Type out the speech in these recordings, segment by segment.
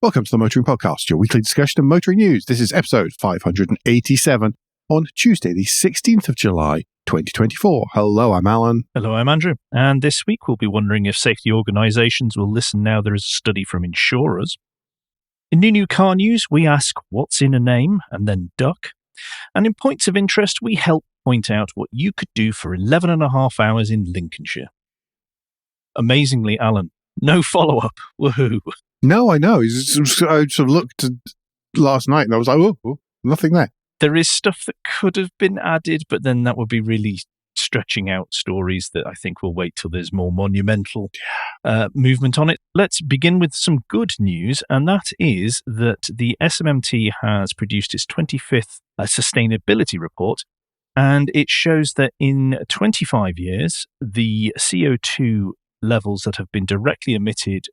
Welcome to the Motoring Podcast, your weekly discussion of motoring news. This is episode 587 on Tuesday, the 16th of July, 2024. Hello, I'm Alan. Hello, I'm Andrew. And this week we'll be wondering if safety organisations will listen now there is a study from insurers. In new car news, we ask what's in a name and then duck. And in points of interest, we help point out what you could do for 11 and a half hours in Lincolnshire. Amazingly, Alan, no follow-up. Woohoo. No, I know. I sort of looked last night and I was like, oh, nothing there. There is stuff that could have been added, but then that would be really stretching out stories that I think we'll wait till there's more monumental movement on it. Let's begin with some good news, and that is that the SMMT has produced its 25th sustainability report, and it shows that in 25 years, the CO2 levels that have been directly emitted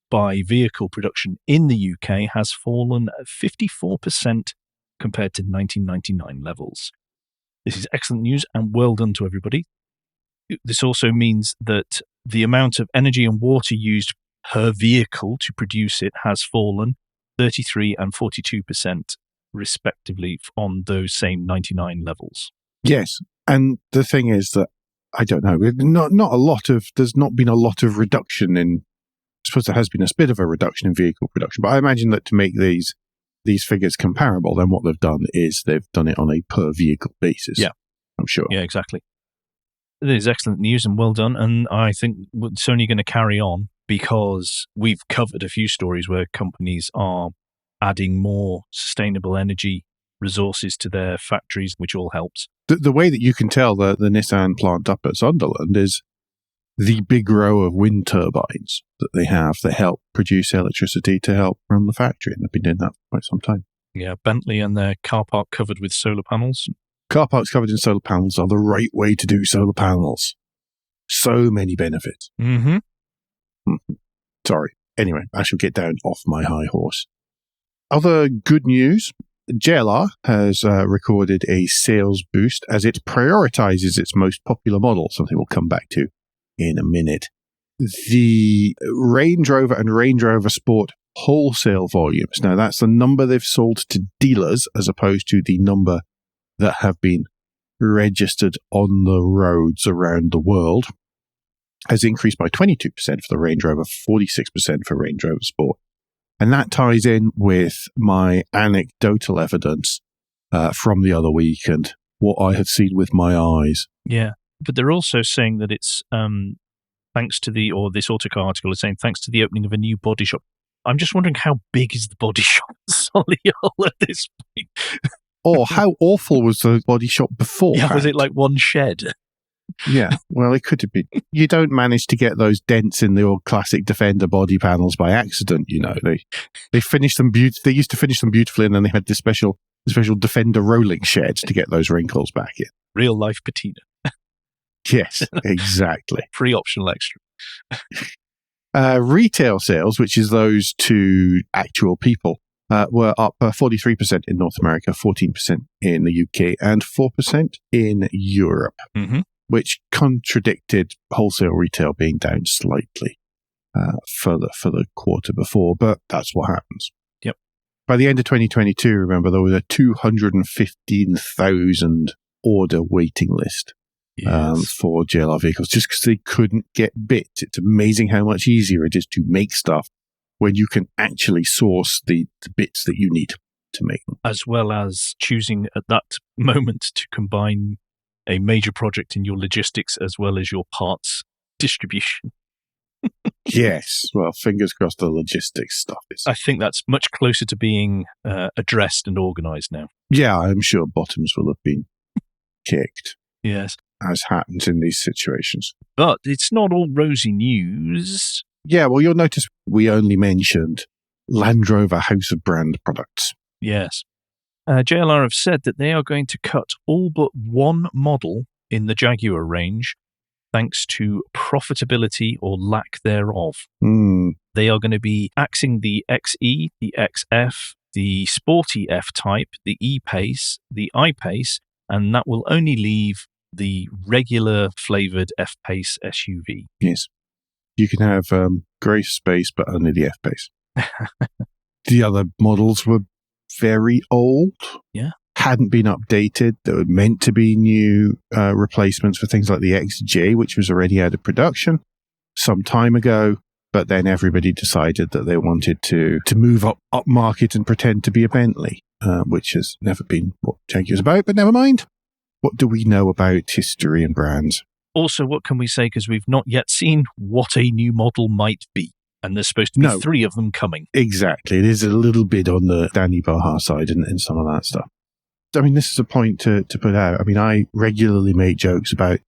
by vehicle production in the UK has fallen 54% compared to 1999 levels. This is excellent news and well done to everybody. This also means that the amount of energy and water used per vehicle to produce it has fallen 33 and 42% respectively on those same 99 levels. Yes, and the thing is that, I don't know, there's not been a lot of reduction in, I suppose there has been a bit of a reduction in vehicle production, but I imagine that to make these figures comparable, then what they've done is they've done it on a per vehicle basis. Yeah. I'm sure. Yeah, exactly. It is excellent news and well done. And I think it's only going to carry on because we've covered a few stories where companies are adding more sustainable energy resources to their factories, which all helps. The way that you can tell the Nissan plant up at Sunderland is the big row of wind turbines that they have that help produce electricity to help run the factory. And they've been doing that for quite some time. Yeah, Bentley and their car park covered with solar panels. Car parks covered in solar panels are the right way to do solar panels. So many benefits. Mm-hmm. Sorry. Anyway, I shall get down off my high horse. Other good news. JLR has recorded a sales boost as it prioritizes its most popular model, something we'll come back to in a minute. The Range Rover and Range Rover Sport wholesale volumes. Now, that's the number they've sold to dealers as opposed to the number that have been registered on the roads around the world, has increased by 22% for the Range Rover, 46% for Range Rover Sport. And that ties in with my anecdotal evidence from the other week and what I had seen with my eyes. Yeah. But they're also saying that it's thanks to this Autocar article is saying thanks to the opening of a new body shop. I'm just wondering how big is the body shop at Solihull at this point? Or how awful was the body shop before? Yeah, was it like one shed? Yeah, well, it could have been. You don't manage to get those dents in the old classic Defender body panels by accident, you know. They finished them They used to finish them beautifully, and then they had this special Defender rolling shed to get those wrinkles back in. Real life patina. Yes, exactly. Free optional extra. Retail sales, which is those to actual people, were up 43% in North America, 14% in the UK, and 4% in Europe, which contradicted wholesale retail being down slightly for the quarter before, but that's what happens. Yep. By the end of 2022, remember, there was a 215,000 order waiting list. Yes. For JLR vehicles, just because they couldn't get bits. It's amazing how much easier it is to make stuff when you can actually source the bits that you need to make them. As well as choosing at that moment to combine a major project in your logistics as well as your parts distribution. Yes, well, fingers crossed the logistics stuff is. I think that's much closer to being addressed and organised now. Yeah, I'm sure bottoms will have been kicked. Yes. As happens in these situations. But it's not all rosy news. Yeah, well, you'll notice we only mentioned Land Rover House of Brand products. Yes. JLR have said that they are going to cut all but one model in the Jaguar range thanks to profitability or lack thereof. They are going to be axing the XE, the XF, the Sporty F-Type, the E-Pace, the I-Pace, and that will only leave the regular flavoured F-Pace SUV. Yes. You can have grey space, but only the F-Pace. The other models were very old. Yeah. Hadn't been updated. There were meant to be new replacements for things like the XJ, which was already out of production some time ago. But then everybody decided that they wanted to move up market and pretend to be a Bentley, which has never been what Jaguar's about, but never mind. What do we know about history and brands? Also, what can we say? Because we've not yet seen what a new model might be. And there's supposed to be 3 of them coming. Exactly. It is a little bit on the Danny Baja side and some of that stuff. I mean, this is a point to put out. I mean, I regularly make jokes about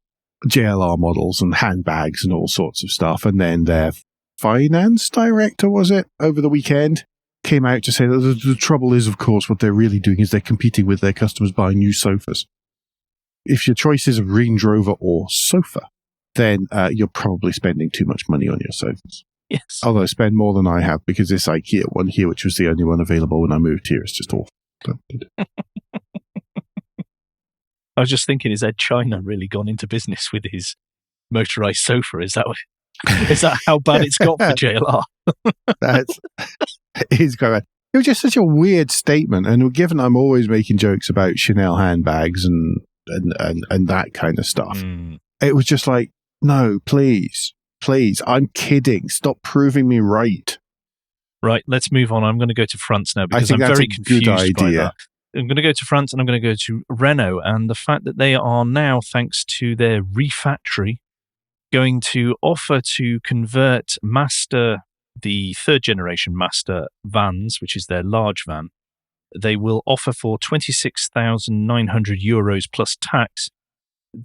JLR models and handbags and all sorts of stuff. And then their finance director, was it, over the weekend, came out to say that the trouble is, of course, what they're really doing is they're competing with their customers buying new sofas. If your choice is a Range Rover or sofa, then you're probably spending too much money on your sofas. Yes. Although I spend more than I have because this IKEA one here, which was the only one available when I moved here, is just awful. I was just thinking, has Ed China really gone into business with his motorized sofa? Is that how bad it's got for JLR? It's quite bad. It was just such a weird statement. And given I'm always making jokes about Chanel handbags and that kind of stuff, it was just like, no, please, I'm kidding. Stop proving me right. Right, let's move on. I'm going to go to France now because I'm very confused by that. I'm going to go to France and I'm going to go to Renault and the fact that they are now, thanks to their refactory, going to offer to convert Master, the 3rd generation Master vans, which is their large van. They will offer for €26,900 plus tax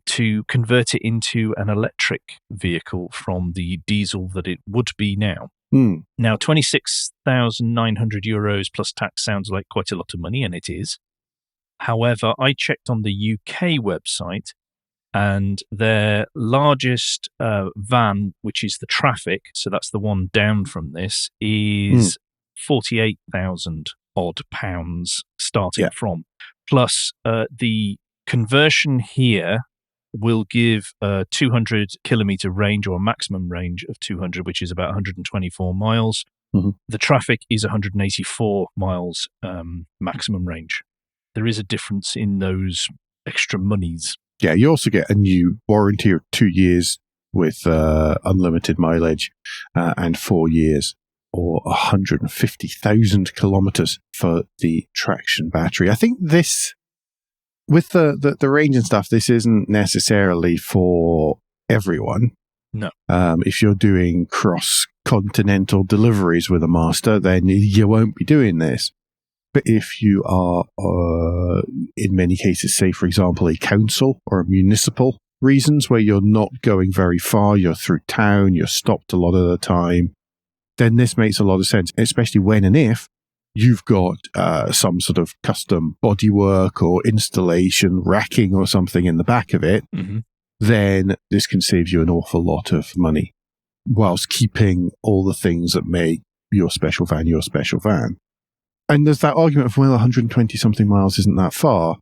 to convert it into an electric vehicle from the diesel that it would be now. Now, €26,900 plus tax sounds like quite a lot of money, and it is. However, I checked on the UK website, and their largest van, which is the Traffic, so that's the one down from this, is £48,000 odd starting from. Plus, the conversion here will give a 200 kilometer range, or a maximum range of 200, which is about 124 miles. The Traffic is 184 miles maximum range. There is a difference in those extra monies. Yeah, you also get a new warranty of 2 years with unlimited mileage and 4 years or 150,000 kilometers for the traction battery. I think this, with the range and stuff, this isn't necessarily for everyone. No. If you're doing cross-continental deliveries with a Master, then you won't be doing this. But if you are, in many cases, say, for example, a council or a municipal reasons where you're not going very far, you're through town, you're stopped a lot of the time, then this makes a lot of sense, especially when and if you've got some sort of custom bodywork or installation, racking or something in the back of it, then this can save you an awful lot of money whilst keeping all the things that make your special van your special van. And there's that argument of, well, 120-something miles isn't that far.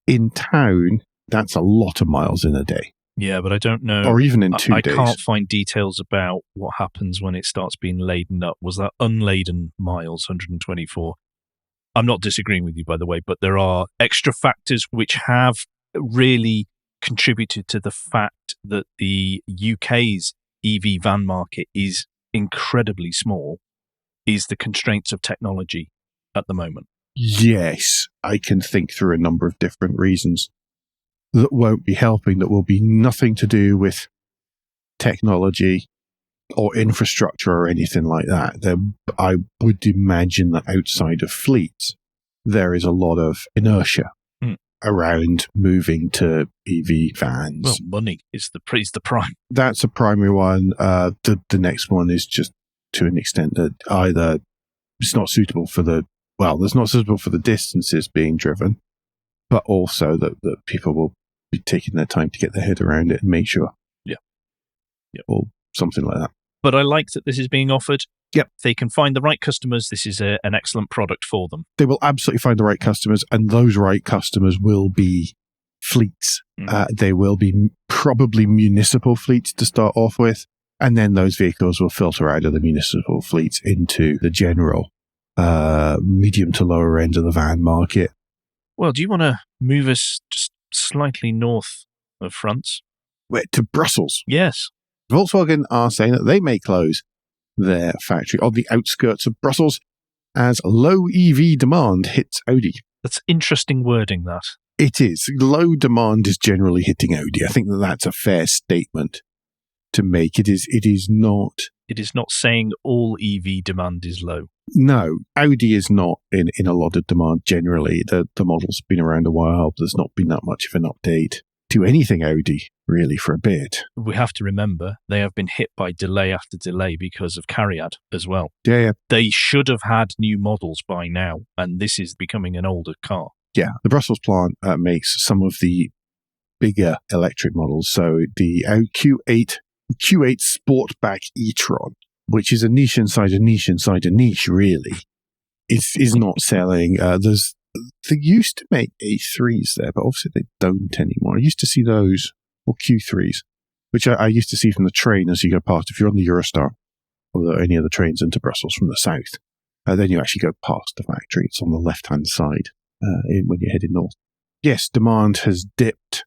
In town, that's a lot of miles in a day. Yeah, but I don't know. Or even in 2 days. I can't find details about what happens when it starts being laden up. Was that unladen miles, 124? I'm not disagreeing with you, by the way, but there are extra factors which have really contributed to the fact that the UK's EV van market is incredibly small, is the constraints of technology at the moment. Yes, I can think through a number of different reasons that won't be helping, that will be nothing to do with technology or infrastructure or anything like that. I would imagine that outside of fleets, there is a lot of inertia around moving to EV vans. Well, money is the prime. That's a primary one. The next one is just to an extent that either it's not suitable for it's not suitable for the distances being driven, but also that people will be taking their time to get their head around it and make sure. Yeah. Or something like that. But I like that this is being offered. Yep. If they can find the right customers, this is an excellent product for them. They will absolutely find the right customers, and those right customers will be fleets. They will be probably municipal fleets to start off with, and then those vehicles will filter out of the municipal fleets into the general medium to lower end of the van market. Well, do you want to move us just slightly north of France? Where, to Brussels? Yes. Volkswagen are saying that they may close their factory on the outskirts of Brussels as low EV demand hits Audi. That's interesting wording, that. It is. Low demand is generally hitting Audi. I think that that's a fair statement to make. It is not... It is not saying all EV demand is low. No, Audi is not in a lot of demand generally. The model's been around a while. There's not been that much of an update to anything Audi, really, for a bit. We have to remember they have been hit by delay after delay because of CARIAD as well. Yeah. They should have had new models by now, and this is becoming an older car. Yeah, the Brussels plant makes some of the bigger electric models. So the Q8 Sportback e-tron, which is a niche inside a niche inside a niche, really, is not selling. They used to make A3s there, but obviously they don't anymore. I used to see those, or Q3s, which I used to see from the train as you go past. If you're on the Eurostar or any of the trains into Brussels from the south, then you actually go past the factory. It's on the left-hand side when you're heading north. Yes, demand has dipped.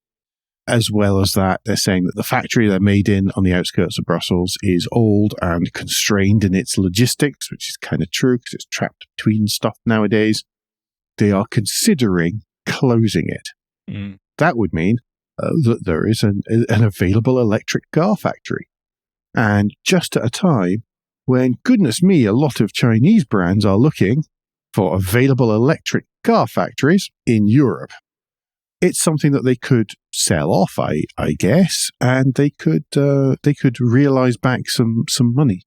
As well as that, they're saying that the factory they're made in on the outskirts of Brussels is old and constrained in its logistics, which is kind of true because it's trapped between stuff nowadays. They are considering closing it. Mm. That would mean that there is an available electric car factory. And just at a time when, goodness me, a lot of Chinese brands are looking for available electric car factories in Europe. It's something that they could sell off, I guess, and they could realize back some money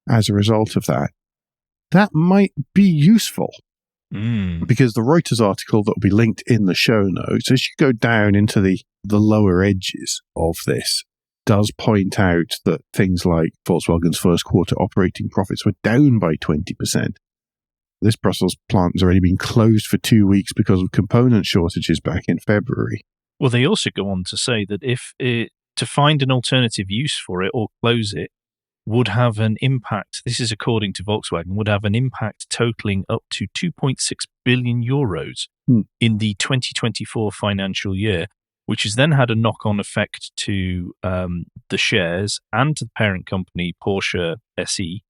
as a result of that. That might be useful because the Reuters article that will be linked in the show notes, as you go down into the lower edges of this, does point out that things like Volkswagen's first quarter operating profits were down by 20%. This Brussels plant has already been closed for 2 weeks because of component shortages back in February. Well, they also go on to say that to find an alternative use for it or close it would have an impact, this is according to Volkswagen, would have an impact totaling up to 2.6 billion euros in the 2024 financial year, which has then had a knock-on effect to the shares and to the parent company, Porsche SE,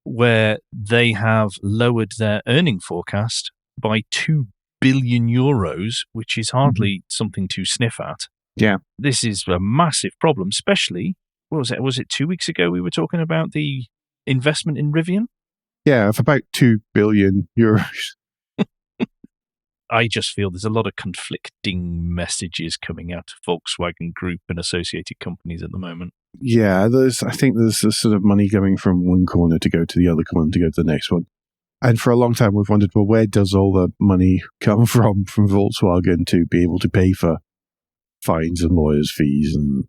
where they have lowered their earning forecast by 2 billion euros, which is hardly something to sniff at. Yeah. This is a massive problem, especially, what was it 2 weeks ago we were talking about the investment in Rivian? Yeah, of about 2 billion euros. I just feel there's a lot of conflicting messages coming out of Volkswagen Group and associated companies at the moment. Yeah, I think there's a sort of money going from one corner to go to the other corner to go to the next one. And for a long time, we've wondered, well, where does all the money come from Volkswagen to be able to pay for fines and lawyers' fees and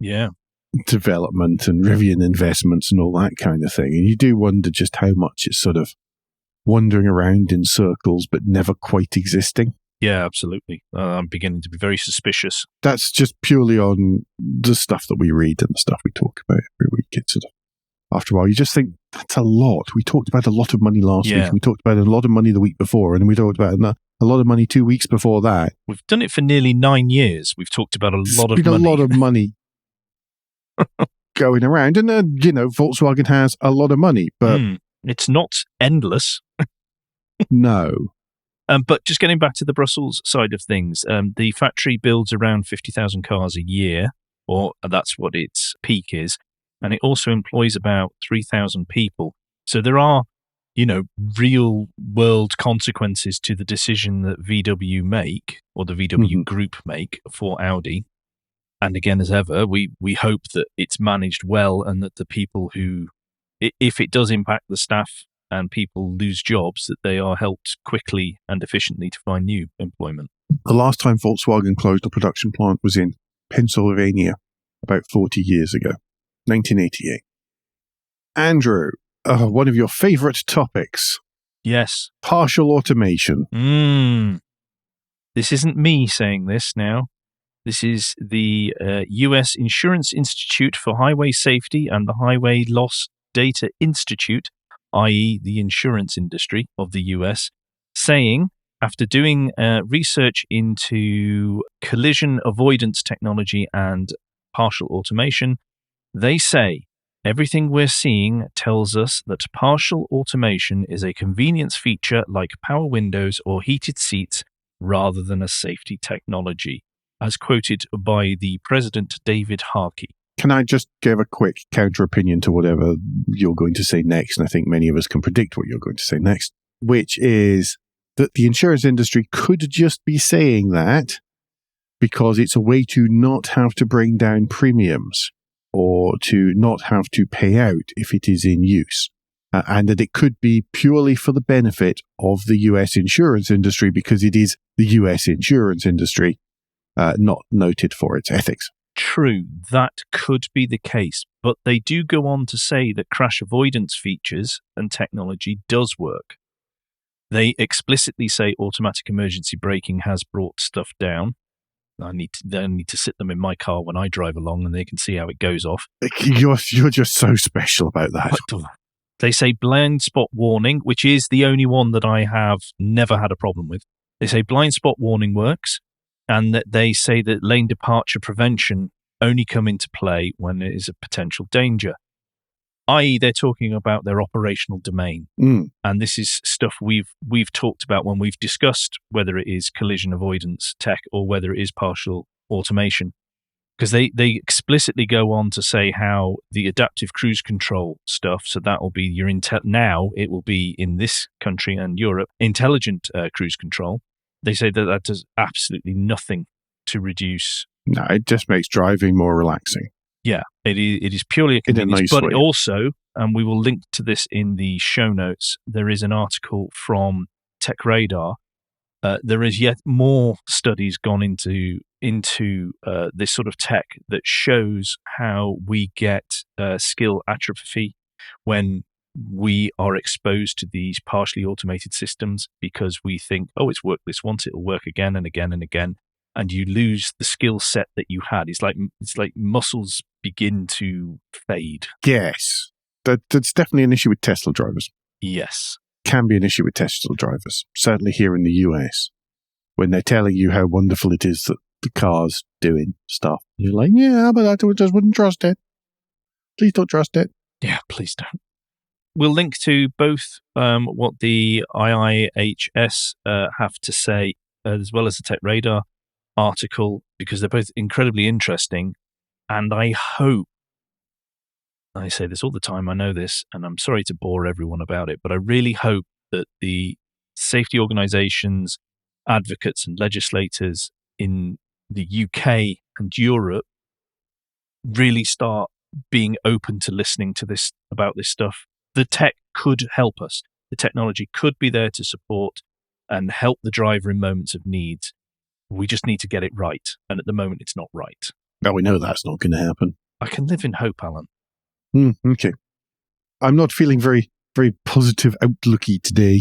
development and Rivian investments and all that kind of thing? And you do wonder just how much it's sort of wandering around in circles but never quite existing. Yeah, absolutely. I'm beginning to be very suspicious. That's just purely on the stuff that we read and the stuff we talk about every week. It's sort of, after a while, you just think, that's a lot. We talked about a lot of money last week. We talked about a lot of money the week before, and we talked about a lot of money 2 weeks before that. We've done it for nearly 9 years. We've talked about a lot of money. A lot of money going around. And, Volkswagen has a lot of money, but... It's not endless. No. But just getting back to the Brussels side of things, the factory builds around 50,000 cars a year, or that's what its peak is. And it also employs about 3,000 people. So there are, real world consequences to the decision that VW make, or the VW group make for Audi. And again, as ever, we hope that it's managed well and that the people who, if it does impact the staff and people lose jobs, that they are helped quickly and efficiently to find new employment. The last time Volkswagen closed a production plant was in Pennsylvania about 40 years ago, 1988. Andrew, one of your favorite topics. Yes. Partial automation. This isn't me saying this now. This is the U.S. Insurance Institute for Highway Safety and the Highway Loss Data Institute i.e. the insurance industry of the US, saying, after doing research into collision avoidance technology and partial automation, they say, everything we're seeing tells us that partial automation is a convenience feature like power windows or heated seats rather than a safety technology, as quoted by the President David Harkey. Can I just give a quick counter opinion to whatever you're going to say next? And I think many of us can predict what you're going to say next, which is that the insurance industry could just be saying that because it's a way to not have to bring down premiums or to not have to pay out if it is in use. And that it could be purely for the benefit of the US insurance industry because it is the US insurance industry, not noted for its ethics. True, that could be the case, but they do go on to say that crash avoidance features and technology does work. They explicitly say automatic emergency braking has brought stuff down. I need to sit them in my car when I drive along and they can see how it goes off. You're just so special about that. They say blind spot warning, which is the only one that I have never had a problem with. They say blind spot warning works, and that they say that lane departure prevention only come into play when there is a potential danger. I.e., they're talking about their operational domain. And this is stuff we've talked about when we've discussed whether it is collision avoidance tech or whether it is partial automation. Because they explicitly go on to say how the adaptive cruise control stuff, so that will be your now it will be in this country and Europe, intelligent cruise control. They say that does absolutely nothing to reduce. No, it just makes driving more relaxing. Yeah, it is purely a convenience, nice but way. also, and we will link to this in the show notes, there is an article from Tech Radar. There is yet more studies gone into this sort of tech that shows how we get skill atrophy when we are exposed to these partially automated systems because we think, oh, it's worked this once, it'll work again and again and again. And you lose the skill set that you had. It's like muscles begin to fade. Yes. That's definitely an issue with Tesla drivers. Yes. Can be an issue with Tesla drivers, certainly here in the US, when they're telling you how wonderful it is that the car's doing stuff. You're like, yeah, but I just wouldn't trust it. Please don't trust it. Yeah, please don't. We'll link to both what the IIHS have to say, as well as the Tech Radar article, because they're both incredibly interesting. And I hope, I say this all the time, I know this, and I'm sorry to bore everyone about it, but I really hope that the safety organizations, advocates and legislators in the UK and Europe really start being open to listening to this about this stuff. The tech could help us. The technology could be there to support and help the driver in moments of need. We just need to get it right. And at the moment, it's not right. Now we know that's not going to happen. I can live in hope, Alan. Okay. I'm not feeling very, very positive outlooky today.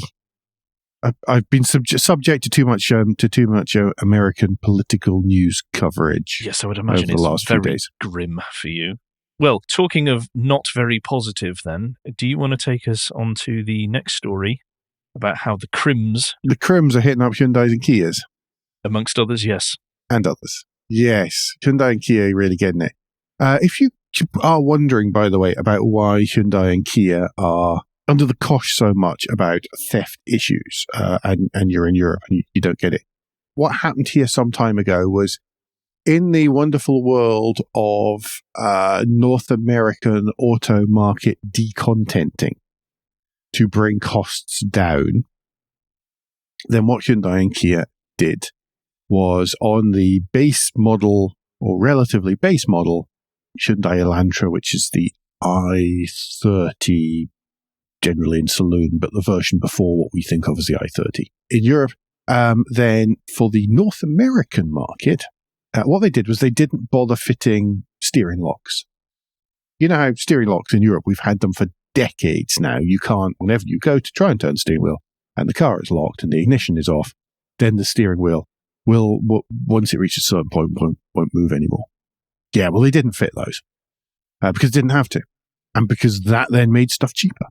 I've been subject to too much American political news coverage. Yes, I would imagine over the last few days. Grim for you. Well, talking of not very positive then, do you want to take us on to the next story about how the Crims... The Crims are hitting up Hyundais and Kias. Amongst others, yes. And others. Yes. Hyundai and Kia are really getting it. If you are wondering, by the way, about why Hyundai and Kia are under the cosh so much about theft issues, and you're in Europe and you don't get it, what happened here some time ago was in the wonderful world of North American auto market decontenting to bring costs down, then what Hyundai and Kia did was on the base model, or relatively base model, Hyundai Elantra, which is the i30, generally in saloon, but the version before what we think of as the i30 in Europe. Then for the North American market, what they did was they didn't bother fitting steering locks. You know how steering locks in Europe, we've had them for decades now. You can't, whenever you go to try and turn the steering wheel and the car is locked and the ignition is off, then the steering wheel will, once it reaches a certain point, won't move anymore. Yeah, well, they didn't fit those because it didn't have to. And because that then made stuff cheaper.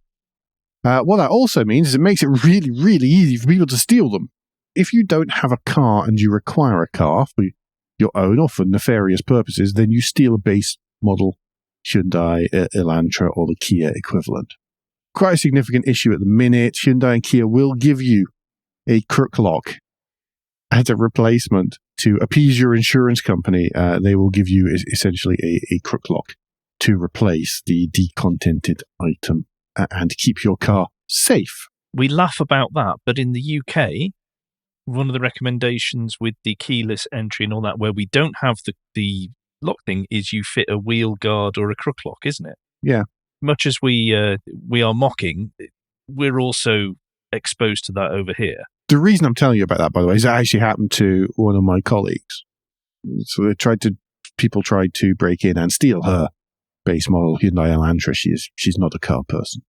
What that also means is it makes it really, really easy for people to steal them. If you don't have a car and you require a car for your own or for nefarious purposes, then you steal a base model Hyundai, Elantra, or the Kia equivalent. Quite a significant issue at the minute. Hyundai and Kia will give you a crook lock as a replacement to appease your insurance company. They will give you essentially a crook lock to replace the decontented item and keep your car safe. We laugh about that, but in the UK, one of the recommendations with the keyless entry and all that, where we don't have the lock thing, is you fit a wheel guard or a crook lock, isn't it? Yeah. Much as we are mocking, we're also exposed to that over here. The reason I'm telling you about that, by the way, is that actually happened to one of my colleagues. So people tried to break in and steal her base model Hyundai Elantra. She's not a car person.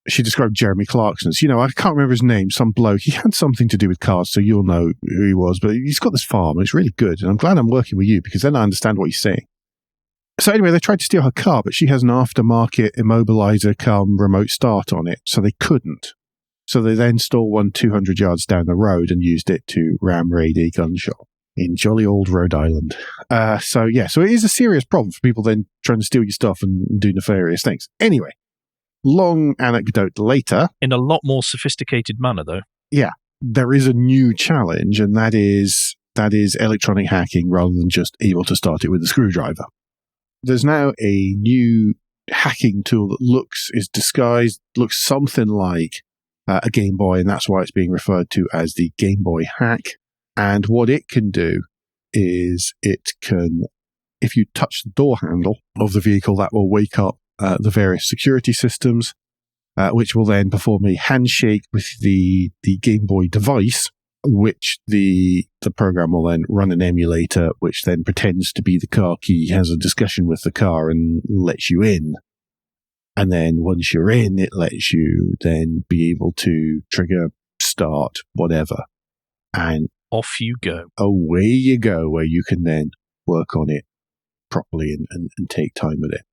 She described Jeremy Clarkson's. I can't remember his name, some bloke. He had something to do with cars, so you'll know who he was. But he's got this farm, and it's really good. And I'm glad I'm working with you, because then I understand what he's saying. So anyway, they tried to steal her car, but she has an aftermarket immobilizer cum remote start on it, so they couldn't. So they then stole one 200 yards down the road and used it to ram raid a gun shop in jolly old Rhode Island. So it is a serious problem for people then trying to steal your stuff and do nefarious things. Anyway, long anecdote later. In a lot more sophisticated manner, though. Yeah, there is a new challenge, and that is electronic hacking rather than just able to start it with a screwdriver. There's now a new hacking tool that looks something like a Game Boy, and that's why it's being referred to as the Game Boy hack. And what it can do is it can, if you touch the door handle of the vehicle, that will wake up the various security systems, which will then perform a handshake with the Game Boy device, which the program will then run an emulator, which then pretends to be the car key, has a discussion with the car and lets you in. And then once you're in, it lets you then be able to trigger, start, whatever. And off you go. Away you go, where you can then work on it properly and take time with it.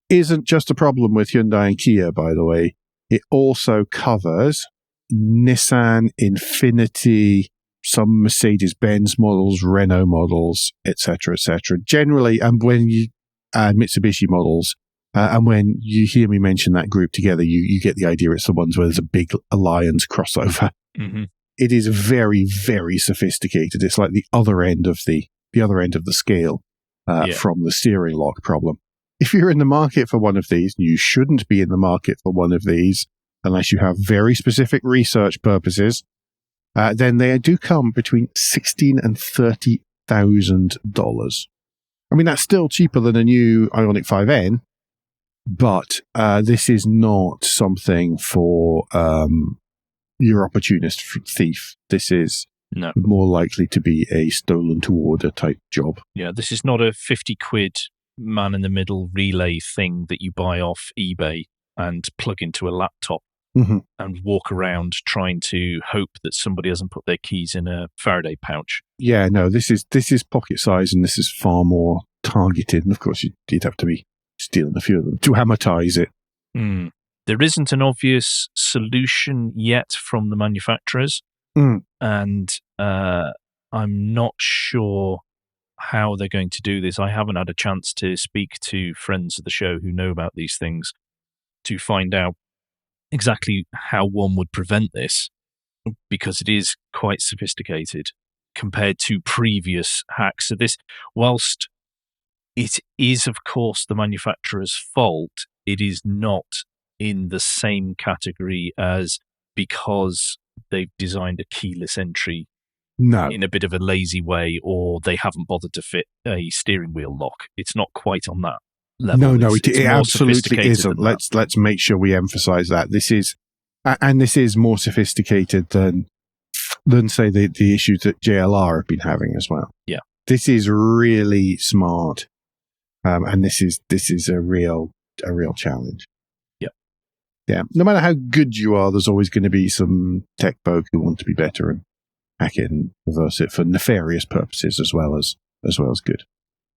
Isn't just a problem with Hyundai and Kia, by the way. It also covers Nissan, Infiniti, some Mercedes-Benz models, Renault models, etc., etc. Generally, and Mitsubishi models. And when you hear me mention that group together, you get the idea it's the ones where there's a big alliance crossover. Mm-hmm. It is very, very sophisticated. It's like the other end of the scale from the steering lock problem. If you're in the market for one of these, you shouldn't be in the market for one of these unless you have very specific research purposes. Then they do come between $16,000 and $30,000. I mean, that's still cheaper than a new Ioniq 5N, but this is not something for your opportunist thief. This is more likely to be a stolen to order type job. Yeah, this is not a 50 quid man-in-the-middle relay thing that you buy off eBay and plug into a laptop and walk around trying to hope that somebody hasn't put their keys in a Faraday pouch. Yeah, no, this is pocket size, and this is far more targeted. And of course, you'd have to be stealing a few of them to amortize it. There isn't an obvious solution yet from the manufacturers, and I'm not sure how they're going to do this. I haven't had a chance to speak to friends of the show who know about these things to find out exactly how one would prevent this, because it is quite sophisticated compared to previous hacks. So this, whilst it is, of course, the manufacturer's fault, it is not in the same category as because they've designed a keyless entry in a bit of a lazy way, or they haven't bothered to fit a steering wheel lock. It's not quite on that level. No, it absolutely isn't. Let's make sure we emphasize that. This is more sophisticated than say the issues that JLR have been having as well. Yeah. This is really smart. And this is a real challenge. Yeah. No matter how good you are, there's always going to be some tech folk who want to be better and hack it and reverse it for nefarious purposes as well as good.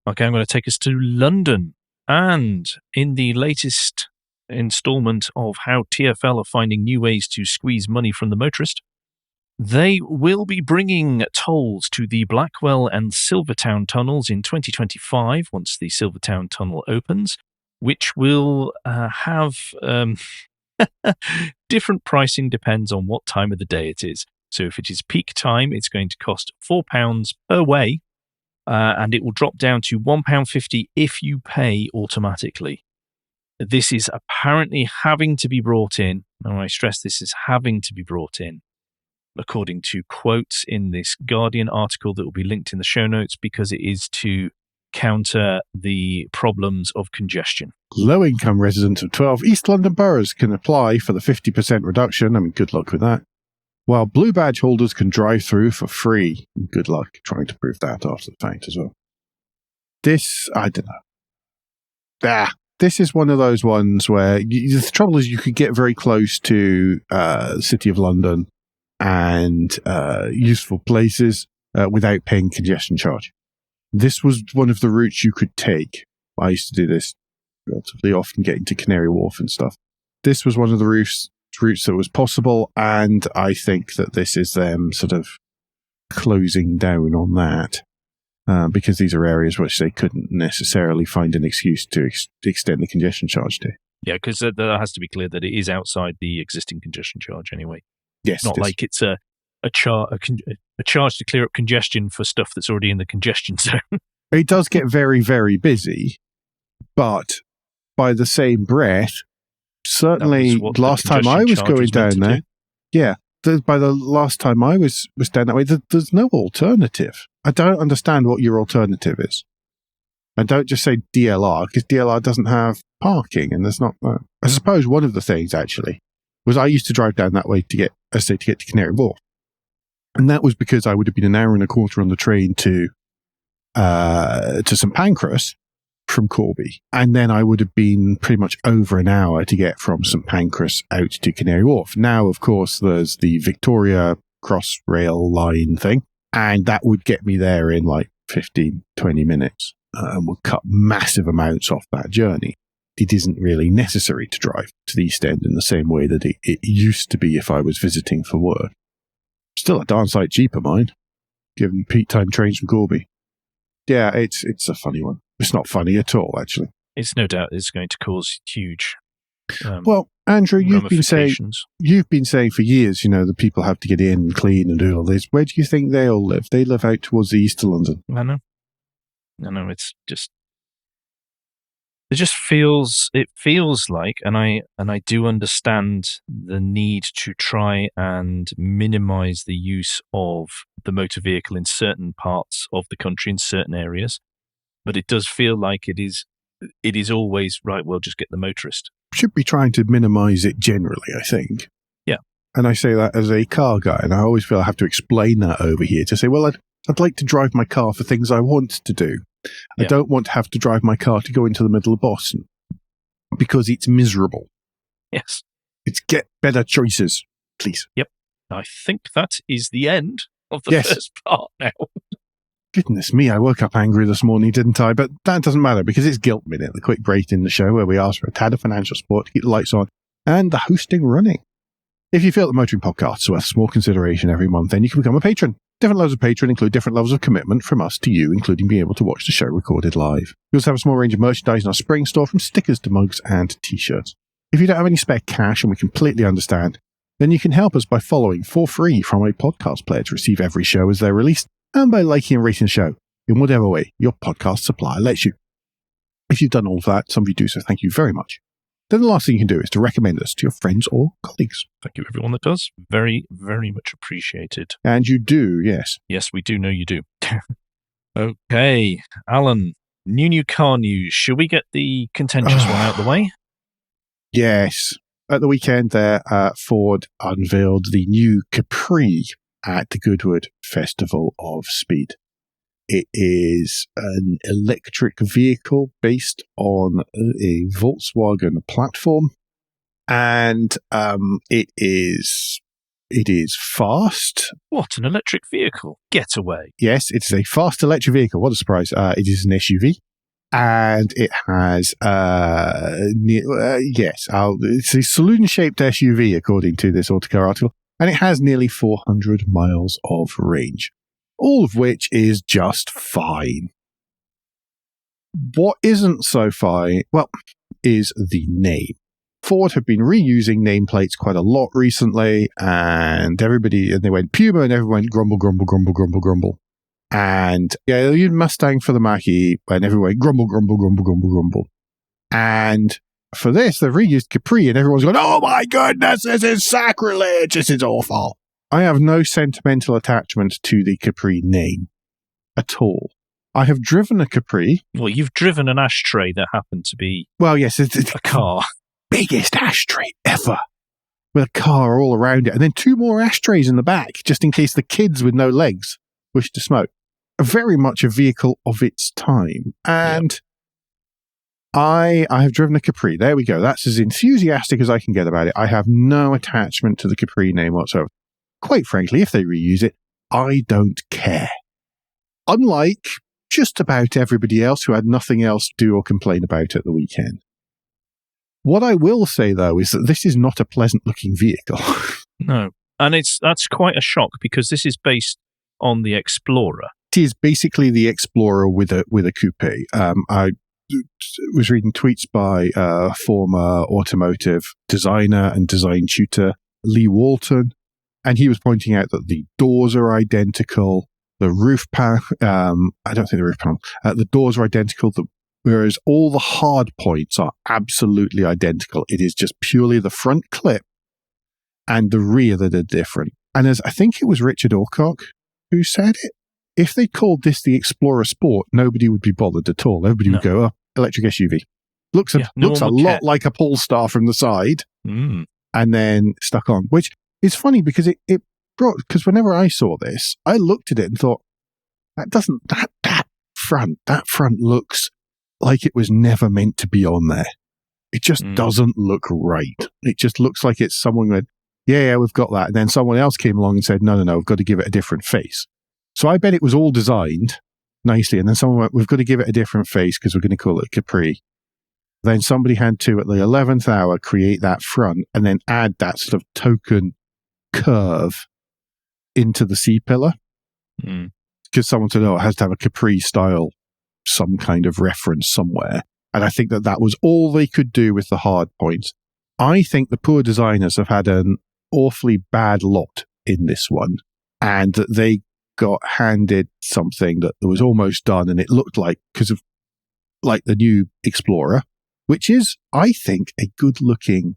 Okay, I'm going to take us to London. And in the latest installment of how TfL are finding new ways to squeeze money from the motorist. They will be bringing tolls to the Blackwall and Silvertown tunnels in 2025 once the Silvertown tunnel opens, which will have different pricing depends on what time of the day it is. So if it is peak time, it's going to cost £4 per way, and it will drop down to £1.50 if you pay automatically. This is apparently having to be brought in. Now, I stress this is having to be brought in, according to quotes in this Guardian article that will be linked in the show notes, because it is to counter the problems of congestion. Low-income residents of 12 East London boroughs can apply for the 50% reduction. I mean, good luck with that. While blue badge holders can drive through for free. Good luck trying to prove that after the fact as well. This, I don't know. This is one of those ones where the trouble is you could get very close to the City of London and useful places without paying congestion charge. This was one of the routes you could take. I used to do this relatively often, getting to Canary Wharf and stuff. This was one of the routes that was possible, and I think that this is them sort of closing down on that because these are areas which they couldn't necessarily find an excuse to extend the congestion charge to. Yeah, because there has to be clear that it is outside the existing congestion charge anyway. Yes, not like it's a charge to clear up congestion for stuff that's already in the congestion zone. It does get very, very busy, but by the same breath, certainly last time I was going down there, by the last time I was down that way, there's no alternative. I don't understand what your alternative is. And don't just say DLR, because DLR doesn't have parking, and there's not. I suppose one of the things, actually, was I used to drive down that way to get to Canary Wharf. And that was because I would have been an hour and a quarter on the train to St Pancras from Corby. And then I would have been pretty much over an hour to get from St Pancras out to Canary Wharf. Now, of course, there's the Victoria Crossrail line thing, and that would get me there in like 15, 20 minutes and would cut massive amounts off that journey. It isn't really necessary to drive to the East End in the same way that it used to be if I was visiting for work. Still a darn sight cheaper, mind, given peak time trains from Corby. Yeah, it's a funny one. It's not funny at all, actually. It's no doubt it's going to cause huge. Well, Andrew, you've been saying for years, the people have to get in and clean and do all this. Where do you think they all live? They live out towards the east of London. I know. It's just. It feels like, and I do understand the need to try and minimize the use of the motor vehicle in certain parts of the country, in certain areas, but it does feel like it is always right. Well, just get the motorist. Should be trying to minimize it generally, I think. Yeah. And I say that as a car guy, and I always feel I have to explain that over here to say, well, I'd like to drive my car for things I want to do. I don't want to have to drive my car to go into the middle of Boston because it's miserable. Yes. It's get better choices, please. Yep. I think that is the end of the first part now. Goodness me, I woke up angry this morning, didn't I? But that doesn't matter because it's Guilt Minute, the quick break in the show where we ask for a tad of financial support to keep the lights on and the hosting running. If you feel the Motoring Podcast is worth small consideration every month, then you can become a patron. Different levels of patron include different levels of commitment from us to you, including being able to watch the show recorded live. We also have a small range of merchandise in our spring store, from stickers to mugs and t-shirts. If you don't have any spare cash, and we completely understand, then you can help us by following for free from a podcast player to receive every show as they're released, and by liking and rating the show in whatever way your podcast supplier lets you. If you've done all of that, some of you do, so thank you very much. Then the last thing you can do is to recommend us to your friends or colleagues. Thank you, everyone that does. Very, very much appreciated. And you do, yes. Yes, we do know you do. Okay, Alan, new car news. Shall we get the contentious one out of the way? Yes. At the weekend there, Ford unveiled the new Capri at the Goodwood Festival of Speed. It is an electric vehicle based on a Volkswagen platform, and it is fast. What, an electric vehicle? Get away. Yes, it is a fast electric vehicle. What a surprise. It is an SUV. And it has, it's a saloon-shaped SUV, according to this Autocar article, and it has nearly 400 miles of range, all of which is just fine. What isn't so fine, well, is the name. Ford have been reusing nameplates quite a lot recently, and they went Puma, and everyone went grumble, grumble, grumble, grumble, grumble. And yeah, you Mustang for the Mach-E, and everyone went grumble, grumble, grumble, grumble, grumble. And for this, they've reused Capri, and everyone's going, oh my goodness, this is sacrilege, this is awful. I have no sentimental attachment to the Capri name at all. I have driven a Capri. Well, you've driven an ashtray that happened to be it's a car. Biggest ashtray ever, with a car all around it, and then 2 more ashtrays in the back, just in case the kids with no legs wish to smoke. Very much a vehicle of its time. And I have driven a Capri. There we go. That's as enthusiastic as I can get about it. I have no attachment to the Capri name whatsoever. Quite frankly, if they reuse it, I don't care. Unlike just about everybody else who had nothing else to do or complain about at the weekend. What I will say, though, is that this is not a pleasant-looking vehicle. No. And that's quite a shock, because this is based on the Explorer. It is basically the Explorer with a coupe. I was reading tweets by former automotive designer and design tutor Lee Walton, and he was pointing out that the doors are identical, the roof panel, I don't think the roof panel, the doors are identical, whereas all the hard points are absolutely identical. It is just purely the front clip and the rear that are different. And as I think it was Richard Alcock who said it, if they called this the Explorer Sport, nobody would be bothered at all. Everybody would go, electric SUV. Looks a lot like a Polestar from the side, and then stuck on, which is funny because it brought, because whenever I saw this, I looked at it and thought, that front looks like it was never meant to be on there. It just doesn't look right. It just looks like it's someone went, yeah, we've got that. And then someone else came along and said, no, we've got to give it a different face. So I bet it was all designed nicely. And then someone went, we've got to give it a different face because we're going to call it Capri. Then somebody had to, at the 11th hour, create that front and then add that sort of token curve into the C-pillar. Because someone said, it has to have a Capri style, some kind of reference somewhere. And I think that was all they could do with the hard points. I think the poor designers have had an awfully bad lot in this one, and that they got handed something that was almost done, and it looked like, because of like the new Explorer, which is, I think, a good-looking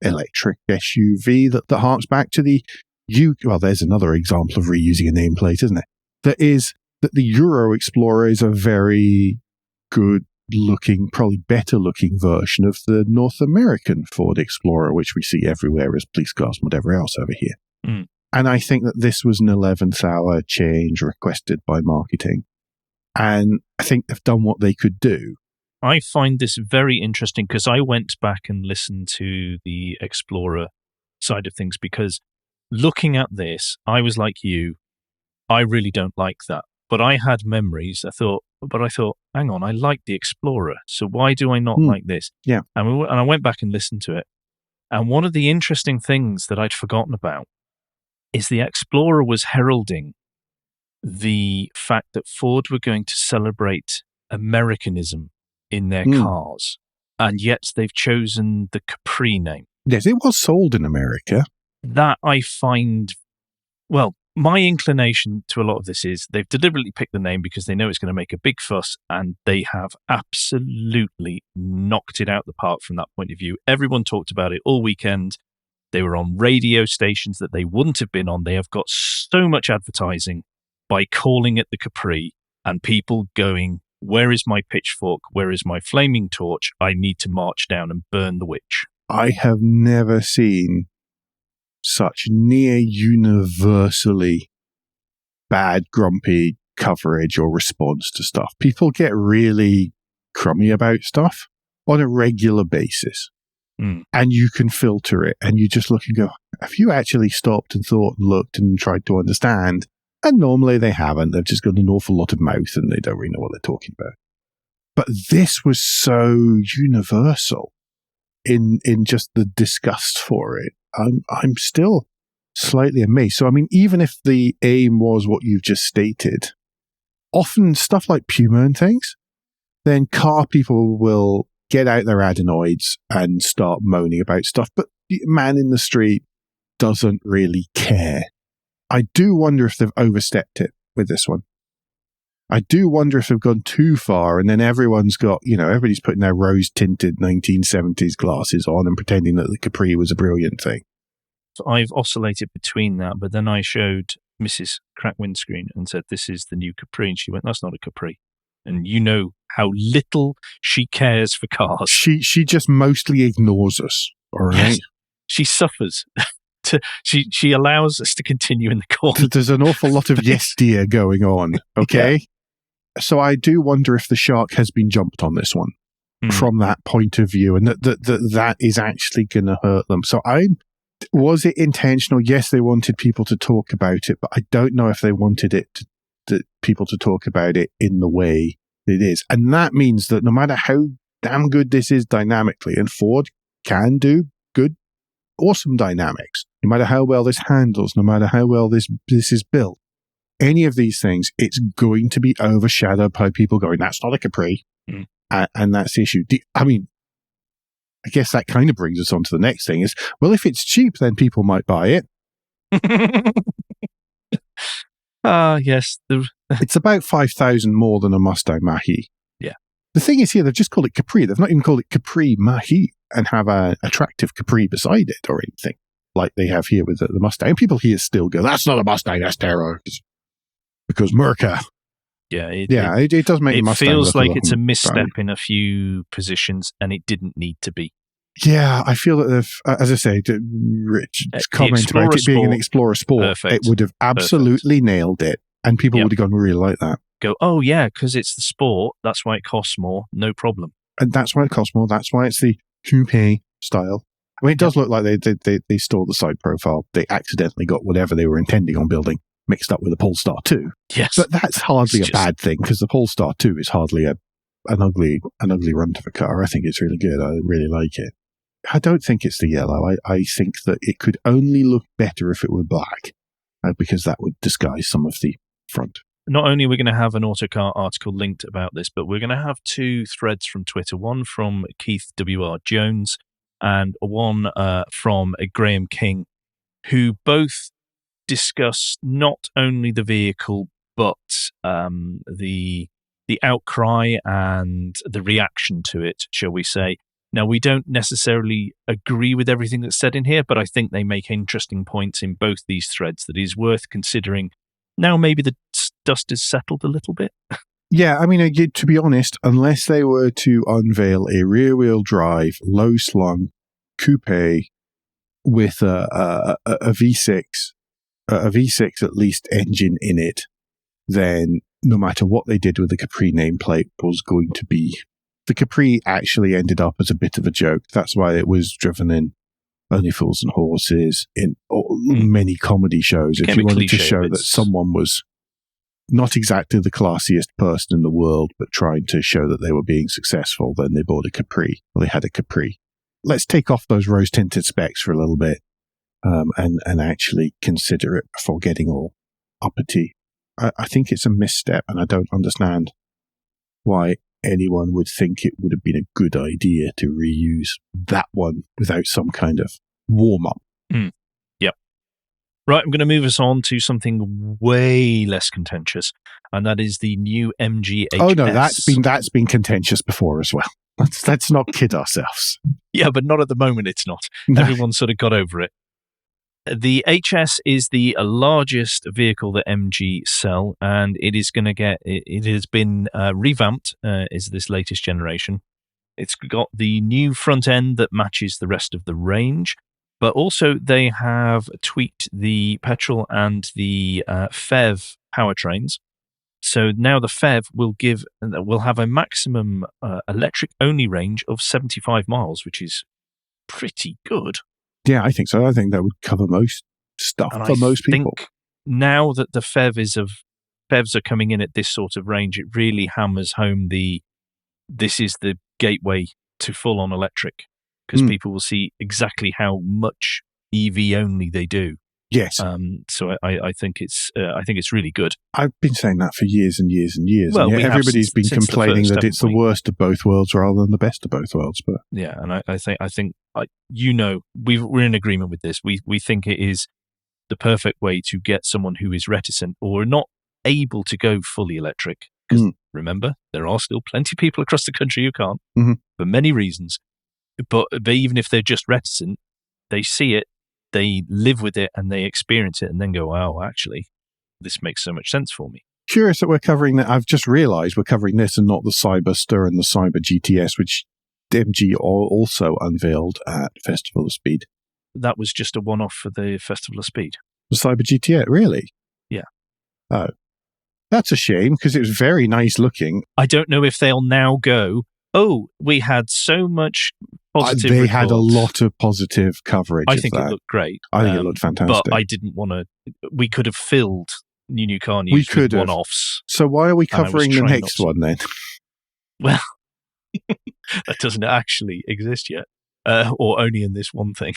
electric SUV that harks back to the well, there's another example of reusing a nameplate, isn't it? That the Euro Explorer is a very good-looking, probably better-looking version of the North American Ford Explorer, which we see everywhere as police cars and whatever else over here. And I think that this was an 11th hour change requested by marketing. And I think they've done what they could do. I find this very interesting because I went back and listened to the Explorer side of things, because looking at this, I was like you, I really don't like that. But I had memories. I thought, hang on, I like the Explorer. So why do I not like this? Yeah. And I went back and listened to it. And one of the interesting things that I'd forgotten about is the Explorer was heralding the fact that Ford were going to celebrate Americanism in their cars. And yet they've chosen the Capri name. Yes, it was sold in America. That I find, well, my inclination to a lot of this is they've deliberately picked the name because they know it's going to make a big fuss, and they have absolutely knocked it out the park from that point of view. Everyone talked about it all weekend. They were on radio stations that they wouldn't have been on. They have got so much advertising by calling it the Capri, and people going, where is my pitchfork? Where is my flaming torch? I need to march down and burn the witch. I have never seen such near universally bad, grumpy coverage or response to stuff. People get really crummy about stuff on a regular basis. And you can filter it, and you just look and go, have you actually stopped and thought and looked and tried to understand? And normally they haven't. They've just got an awful lot of mouth and they don't really know what they're talking about. But this was so universal in just the disgust for it. I'm still slightly amazed. So, I mean, even if the aim was what you've just stated, often stuff like Puma and things, then car people will get out their adenoids and start moaning about stuff. But the man in the street doesn't really care. I do wonder if they've overstepped it with this one. I do wonder if they've gone too far, and then everyone's got, everybody's putting their rose-tinted 1970s glasses on and pretending that the Capri was a brilliant thing. So I've oscillated between that, but then I showed Mrs. Crack Windscreen and said, this is the new Capri, and she went, that's not a Capri. And you know how little she cares for cars. She just mostly ignores us, all right? Yes, she suffers. She allows us to continue in the corner. There's an awful lot of yes dear going on, okay? Yeah. So I do wonder if the shark has been jumped on this one from that point of view, and that is actually going to hurt them. So was it intentional? Yes, they wanted people to talk about it, but I don't know if they wanted people to talk about it in the way it is. And that means that no matter how damn good this is dynamically, and Ford can do good, awesome dynamics, no matter how well this handles, no matter how well this is built, any of these things, it's going to be overshadowed by people going, that's not a Capri. And that's the issue. I guess that kind of brings us on to the next thing is, well, if it's cheap, then people might buy it. Yes. It's about 5,000 more than a Mustang Mach-E. Yeah. The thing is here, they've just called it Capri. They've not even called it Capri Mach-E and have an attractive Capri beside it or anything like they have here with the Mustang. And people here still go, that's not a Mustang, that's terror. Because Merca. Yeah, it does make Mustang. It feels like it's a misstep in a few positions, and it didn't need to be. Yeah, I feel that they've, as I say, Rich's comment about it being an Explorer Sport, it would have absolutely nailed it, and people would have gone, really like that. Go, oh yeah, because it's the Sport, that's why it costs more, no problem. And that's why it costs more, that's why it's the coupe style. I mean, it does look like they stole the side profile. They accidentally got whatever they were intending on building mixed up with the Polestar 2. Yes. But that's hardly a bad thing, because the Polestar 2 is hardly an ugly runt of a car. I think it's really good. I really like it. I don't think it's the yellow. I think that it could only look better if it were black, because that would disguise some of the front. Not only are we going to have an Autocar article linked about this, but we're going to have two threads from Twitter, one from Keith W.R. Jones and one from Graham King, who both discuss not only the vehicle, but the outcry and the reaction to it, shall we say. Now, we don't necessarily agree with everything that's said in here, but I think they make interesting points in both these threads that is worth considering. Now, maybe the dust is settled a little bit. Yeah, I mean, to be honest, unless they were to unveil a rear-wheel drive, low-slung coupe with a V6, a V6 at least engine in it, then no matter what they did with the Capri nameplate was going to be... The Capri actually ended up as a bit of a joke. That's why it was driven in Only Fools and Horses, in many comedy shows. If you wanted to show that someone was not exactly the classiest person in the world, but trying to show that they were being successful, then they bought a Capri. Well, they had a Capri. Let's take off those rose-tinted specs for a little bit and actually consider it before getting all uppity. I think it's a misstep, and I don't understand why anyone would think it would have been a good idea to reuse that one without some kind of warm-up. Yep. Right, I'm going to move us on to something way less contentious, and that is the new MG HS. Oh no, that's been contentious before as well. Let's not kid ourselves. Yeah, but not at the moment. It's not. No. Everyone's sort of got over it. The HS is the largest vehicle that MG sell, and it is going to get. It has been revamped. Is this latest generation? It's got the new front end that matches the rest of the range, but also they have tweaked the petrol and the PHEV powertrains. So now the PHEV will have a maximum electric only range of 75 miles, which is pretty good. Yeah, I think so. I think that would cover most stuff for most people. Now that the PHEVs are coming in at this sort of range, it really hammers home the this is the gateway to full-on electric, because people will see exactly how much EV only they do. Yes. So I think it's really good. I've been saying that for years and years and years. Well, and yet everybody's been complaining that it's the worst of both worlds rather than the best of both worlds. But yeah, and I think we're in agreement with this. We think it is the perfect way to get someone who is reticent or not able to go fully electric. Because remember, there are still plenty of people across the country who can't for many reasons. But even if they're just reticent, they see it, they live with it, and they experience it, and then go, "Wow, actually, this makes so much sense for me." Curious that we're covering that. I've just realised we're covering this and not the Cyberster and the Cyber GTS, which MG also unveiled at Festival of Speed. That was just a one-off for the Festival of Speed. The Cyber GTS, really? Yeah. Oh, that's a shame because it was very nice looking. I don't know if they'll now go, "Oh, we had so much positive They reports." had a lot of positive coverage. I think it looked great. I think it looked fantastic. But I didn't want to. We could have filled New Car News with one-offs. So why are we covering the next one then? Well, that doesn't actually exist yet, or only in this one thing.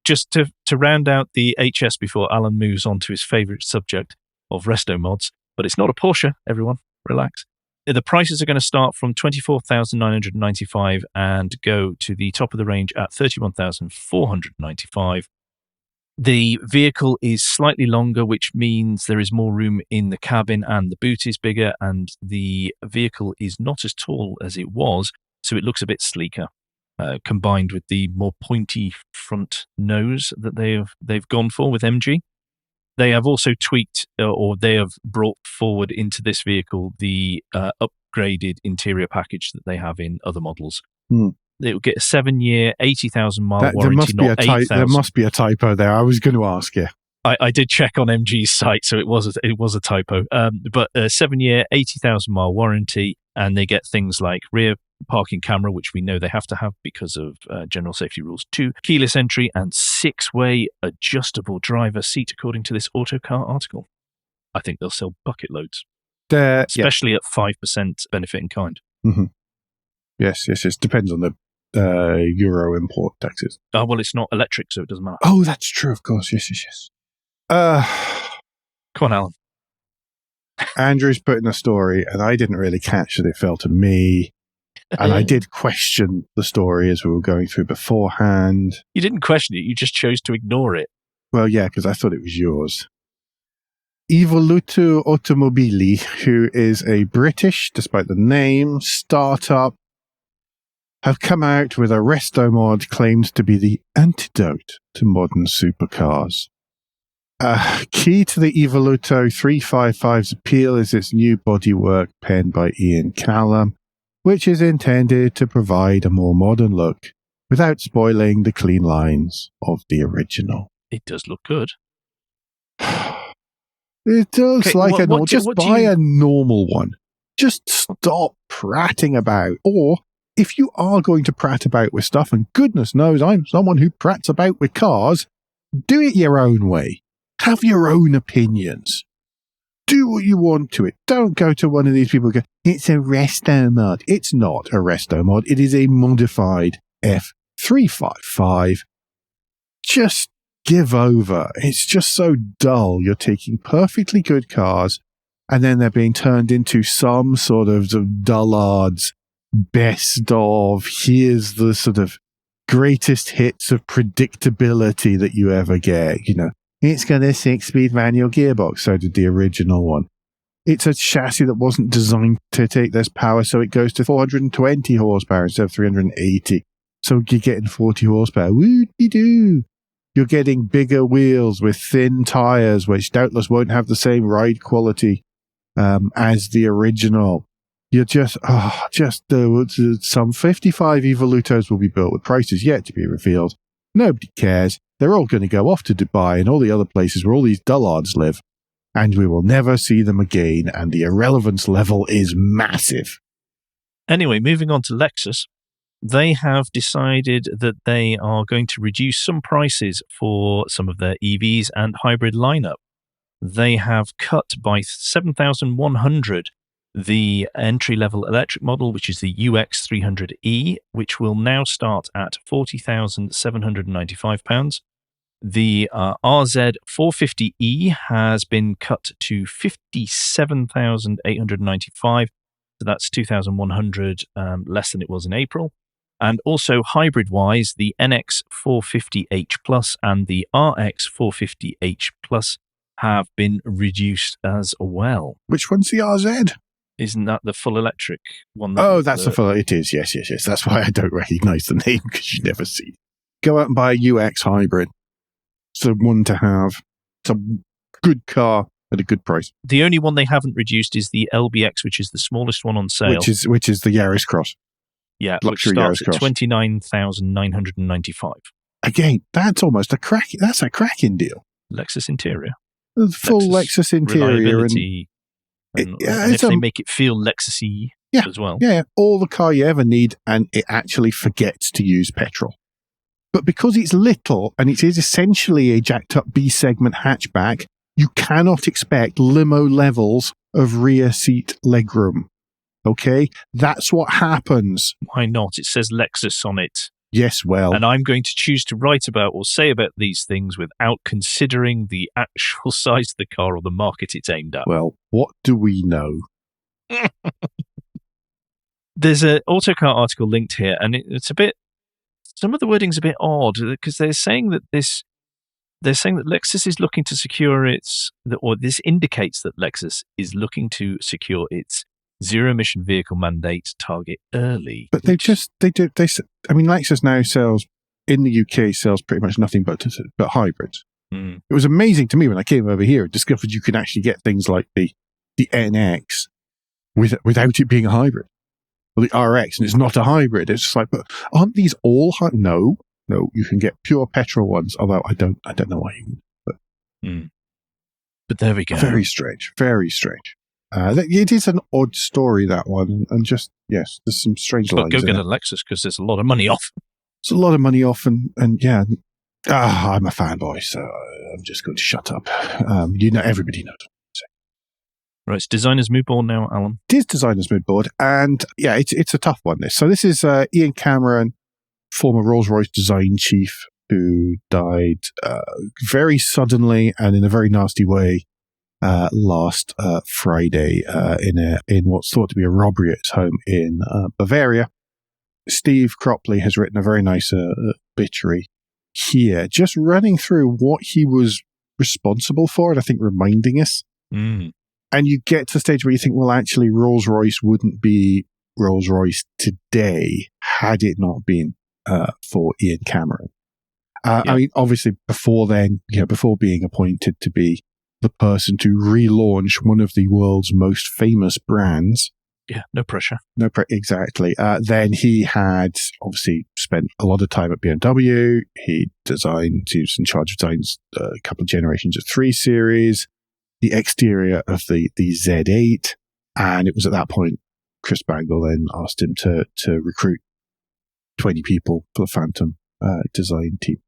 Just to round out the HS before Alan moves on to his favourite subject of resto mods, but it's not a Porsche, everyone. Relax. The prices are going to start from $24,995 and go to the top of the range at $31,495. The vehicle is slightly longer, which means there is more room in the cabin and the boot is bigger, and the vehicle is not as tall as it was, so it looks a bit sleeker, combined with the more pointy front nose that they've gone for with MG. They have also tweaked, or they have brought forward into this vehicle the upgraded interior package that they have in other models. It will get a 7-year, 80,000-mile warranty, not 8,000. There must be a typo there. I was going to ask you. I did check on MG's site, so it was a typo. But a 7-year, 80,000-mile warranty, and they get things like rear parking camera, which we know they have to have because of general safety rules 2, keyless entry, and 6-way adjustable driver seat, according to this Autocar article. I think they'll sell bucket loads, especially at 5% benefit in kind. Yes. Depends on the Euro import taxes. Well, it's not electric, so it doesn't matter. Oh, that's true, of course. Yes. Come on, Alan. Andrew's put in a story, and I didn't really catch that it fell to me. And I did question the story as we were going through beforehand. You didn't question it, you just chose to ignore it. Well, yeah, because I thought it was yours. Evoluto Automobili, who is a British, despite the name, startup, have come out with a resto mod claimed to be the antidote to modern supercars. Key to the Evoluto 355's appeal is its new bodywork penned by Ian Callum, which is intended to provide a more modern look without spoiling the clean lines of the original. It does look good. It looks like a normal. Just buy a normal one. Just stop prating about. Or if you are going to prat about with stuff, and goodness knows I'm someone who prats about with cars, do it your own way. Have your own opinions. Do what you want to it. Don't go to one of these people who go, it's a resto mod. It's not a resto mod. It is a modified F355. Just give over. It's just so dull. You're taking perfectly good cars and then they're being turned into some sort of dullards best of, here's the sort of greatest hits of predictability that you ever get. You know, it's got a 6-speed manual gearbox. So did the original one. It's a chassis that wasn't designed to take this power, so it goes to 420 horsepower instead of 380. So you're getting 40 horsepower. Woo-de-doo. You're getting bigger wheels with thin tires, which doubtless won't have the same ride quality as the original. You're some 55 Evolutos will be built with prices yet to be revealed. Nobody cares. They're all going to go off to Dubai and all the other places where all these dullards live. And we will never see them again, and the irrelevance level is massive. Anyway, moving on to Lexus. They have decided that they are going to reduce some prices for some of their EVs and hybrid lineup. They have cut by 7,100 The entry-level electric model, which is the UX300E, which will now start at £40,795. The RZ450E has been cut to £57,895. So that's 2,100 less than it was in April. And also hybrid-wise, the NX450H Plus and the RX450H Plus have been reduced as well. Which one's the RZ? Isn't that the full electric one? That's the full. It is. Yes. That's why I don't recognize the name, because you never see it. Go out and buy a UX hybrid. It's a one to have. It's a good car at a good price. The only one they haven't reduced is the LBX, which is the smallest one on sale. Which is the Yaris Cross. Yeah, luxury which starts Yaris Cross. At 29,995. Again, that's almost a cracking deal. Lexus interior. The full Lexus interior and if they make it feel Lexus-y as well. Yeah, all the car you ever need, and it actually forgets to use petrol. But because it's little and it is essentially a jacked up B-segment hatchback, you cannot expect limo levels of rear seat legroom. Okay? That's what happens. Why not? It says Lexus on it. Yes, well. And I'm going to choose to write about or say about these things without considering the actual size of the car or the market it's aimed at. Well, what do we know? There's an Autocar article linked here, and it's a bit, some of the wording's a bit odd, because they're saying that Lexus is looking to secure this indicates that Lexus is looking to secure its zero-emission vehicle mandate target early. But Lexus now sells, in the UK, sells pretty much nothing but hybrids. Mm. It was amazing to me when I came over here and discovered you could actually get things like the NX without it being a hybrid. Or the RX, and it's not a hybrid. It's just like, but aren't these all hybrid? No, you can get pure petrol ones, although I don't know why you would. But there we go. Very strange. It is an odd story, that one, and just, yes, there's some strange lines. Go get a Lexus, because there's a lot of money off. It's a lot of money off, and yeah, I'm a fanboy, so I'm just going to shut up. Everybody knows. Right, it's designer's mood board now, Alan. It is designer's mood board, and yeah, it's a tough one, this. So this is Ian Cameron, former Rolls-Royce design chief, who died very suddenly and in a very nasty way last Friday in what's thought to be a robbery at his home in Bavaria. Steve Cropley has written a very nice obituary here, just running through what he was responsible for, and I think reminding us. And you get to the stage where you think, well, actually, Rolls-Royce wouldn't be Rolls-Royce today had it not been for Ian Cameron. I mean, obviously, before then, before being appointed to be the person to relaunch one of the world's most famous brands. Yeah, no pressure. Exactly. Then he had obviously spent a lot of time at BMW. He was in charge of designs a couple of generations of 3 Series. The exterior of the Z8, and it was at that point Chris Bangle then asked him to recruit 20 people for the Phantom design team.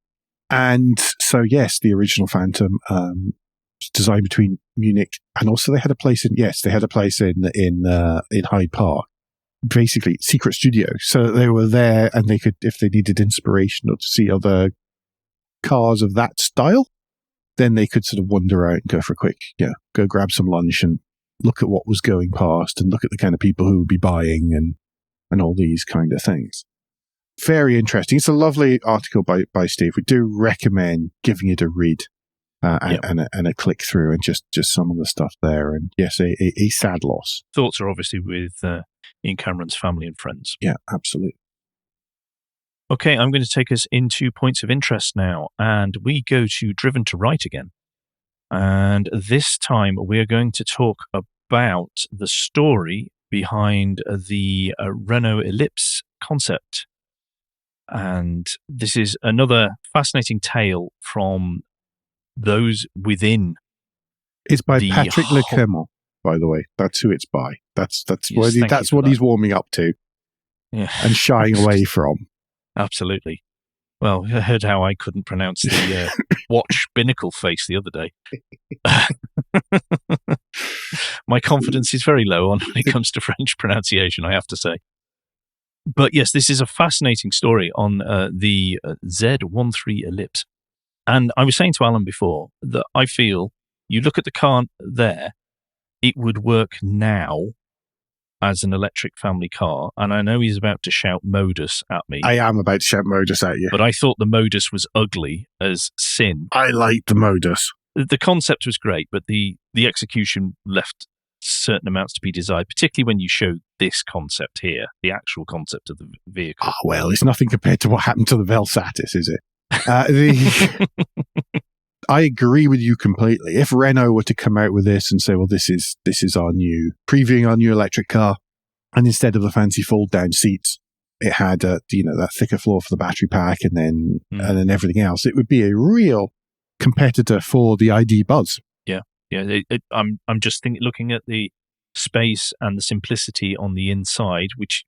And so, yes, the original Phantom was designed between Munich, and also they had a place in Hyde Park, basically secret studio. So they were there, and they could, if they needed inspiration or to see other cars of that style, then they could sort of wander out and go for a quick, go grab some lunch and look at what was going past and look at the kind of people who would be buying and all these kind of things. Very interesting. It's a lovely article by Steve. We do recommend giving it a read and a click through, and just some of the stuff there. And yes, a sad loss. Thoughts are obviously with Ian Cameron's family and friends. Yeah, absolutely. Okay, I'm going to take us into points of interest now, and we go to Driven to Write again. And this time we're going to talk about the story behind the Renault Ellipse concept. And this is another fascinating tale from those within. It's by Patrick Leclermont, by the way. That's who it's by. That's what he's warming up to, and shying away from. Absolutely. Well, I heard how I couldn't pronounce the watch binnacle face the other day. My confidence is very low when it comes to French pronunciation, I have to say. But yes, this is a fascinating story on the Z13 Ellipse. And I was saying to Alan before that I feel you look at the car there, it would work now as an electric family car. And I know he's about to shout Modus at me. I am about to shout Modus at you. But I thought the Modus was ugly as sin. I like the Modus. The concept was great, but the execution left certain amounts to be desired, particularly when you show this concept here, the actual concept of the vehicle. Well, it's nothing compared to what happened to the Velsatis, is it? I agree with you completely. If Renault were to come out with this and say, well, this is previewing our new electric car, and instead of the fancy fold down seats, it had that thicker floor for the battery pack and then everything else, it would be a real competitor for the ID Buzz. Yeah. I'm just looking at the space and the simplicity on the inside, which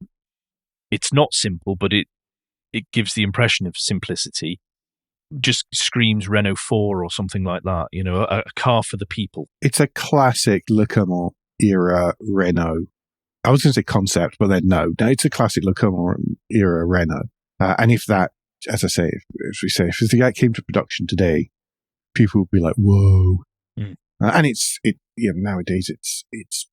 it's not simple, but it gives the impression of simplicity. Just screams Renault 4 or something like that, a car for the people. It's a classic Le Mans era Renault. I was going to say concept, but then no, it's a classic Le Mans era Renault. And if that, as I say, if that came to production today, people would be like, whoa. And nowadays it's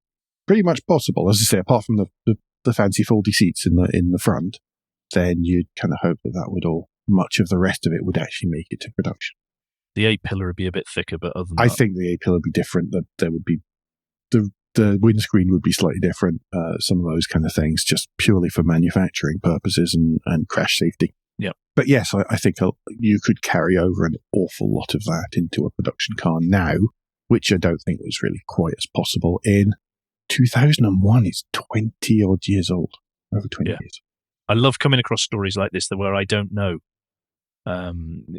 pretty much possible. As I say, apart from the fancy foldy seats in the front, then you'd kind of hope that would all, much of the rest of it would actually make it to production. The A-pillar would be a bit thicker, but other than I think the A-pillar would be different. There would be the windscreen would be slightly different. Some of those kind of things, just purely for manufacturing purposes and crash safety. Yeah. But yes, I think you could carry over an awful lot of that into a production car now, which I don't think was really quite as possible in 2001. It's 20 odd years old, over 20 years. I love coming across stories like this where I don't know,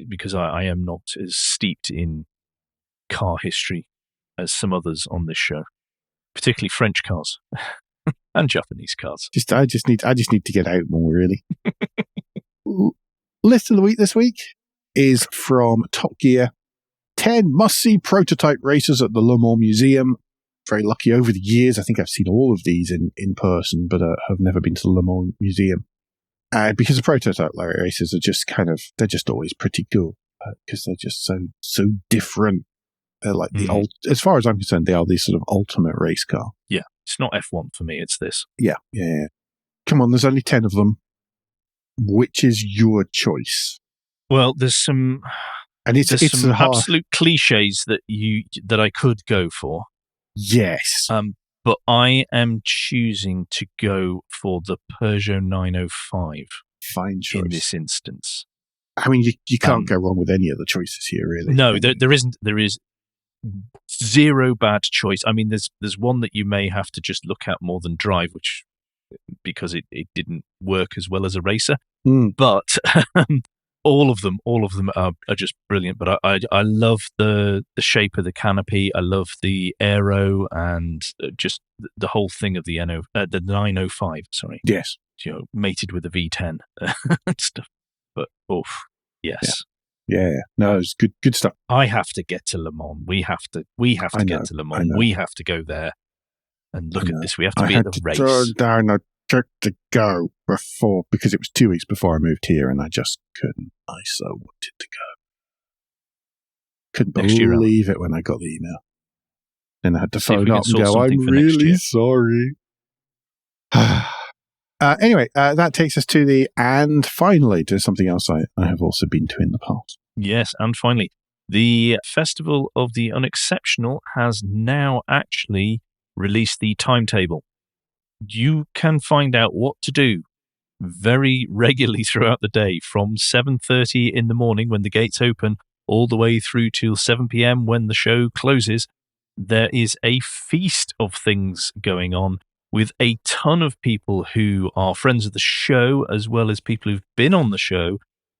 because I am not as steeped in car history as some others on this show, particularly French cars and Japanese cars. I just need to get out more, really. List of the week this week is from Top Gear. 10 must-see prototype races at the Le Mans Museum. Very lucky over the years. I think I've seen all of these in person, but have never been to the Le Mans Museum. Because the prototype races are they're just always pretty cool, because they're just so different. They're like as far as I'm concerned, they are the sort of ultimate race car. Yeah, it's not F1 for me, it's this. Yeah. Come on, there's only 10 of them. Which is your choice? Well, there's some... And it's some absolute cliches that I could go for. Yes. But I am choosing to go for the Peugeot 905. Fine choice. In this instance. I mean, you can't go wrong with any of the choices here, really. No, there isn't. There is zero bad choice. I mean, there's one that you may have to just look at more than drive, because it didn't work as well as a racer. But all of them are just brilliant. But I love the shape of the canopy. I love the aero and just the whole thing of the 905. Sorry. Yes. Mated with a V10 and stuff. But yes. Yeah. No, it's good stuff. I have to get to Le Mans. We have to get to Le Mans. We have to go there and look at this. We have to be at the race. I had to turn down a check to go before, because it was 2 weeks before I moved here, and I just couldn't. I so wanted to go. Couldn't believe it when I got the email. Then I had to phone up and go, I'm really sorry. Anyway, that takes us to and finally to something else I have also been to in the past. Yes, and finally, the Festival of the Unexceptional has now actually released the timetable. You can find out what to do very regularly throughout the day, from 7:30 in the morning when the gates open all the way through till 7 p.m. when the show closes. There is a feast of things going on, with a ton of people who are friends of the show, as well as people who've been on the show.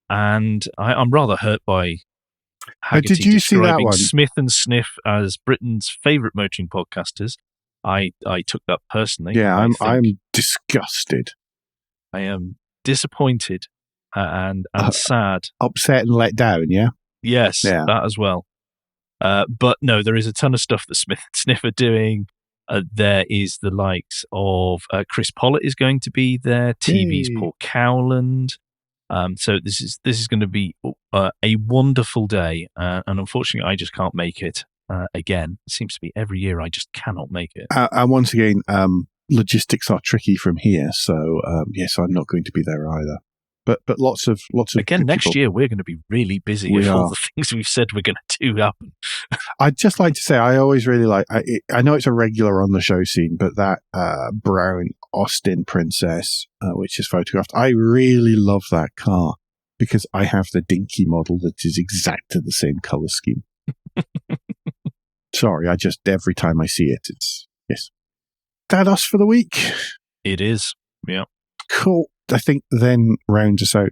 And I'm rather hurt by Haggerty did you see that one? Smith and Sniff as Britain's favourite motoring podcasters. I took that personally. Yeah, I'm disgusted. I am disappointed and sad. Upset and let down, yeah? Yes, that as well. But no, there is a ton of stuff that Smith and Sniff are doing. There is the likes of Chris Pollitt is going to be there. TV's Paul Cowland. So this is going to be a wonderful day, and unfortunately, I just can't make it again. It seems to be every year I just cannot make it. And once again, logistics are tricky from here, so yes, I'm not going to be there either. But lots of again next people. Year we're going to be really busy if all the things we've said we're going to do happen. I'd just like to say I always really like. I know it's a regular on the show scene, but that brown Austin Princess, which is photographed, I really love that car because I have the dinky model that is exactly the same color scheme. Sorry, every time I see it, it's yes. That us for the week. It is, yeah. Cool. I think then rounds us out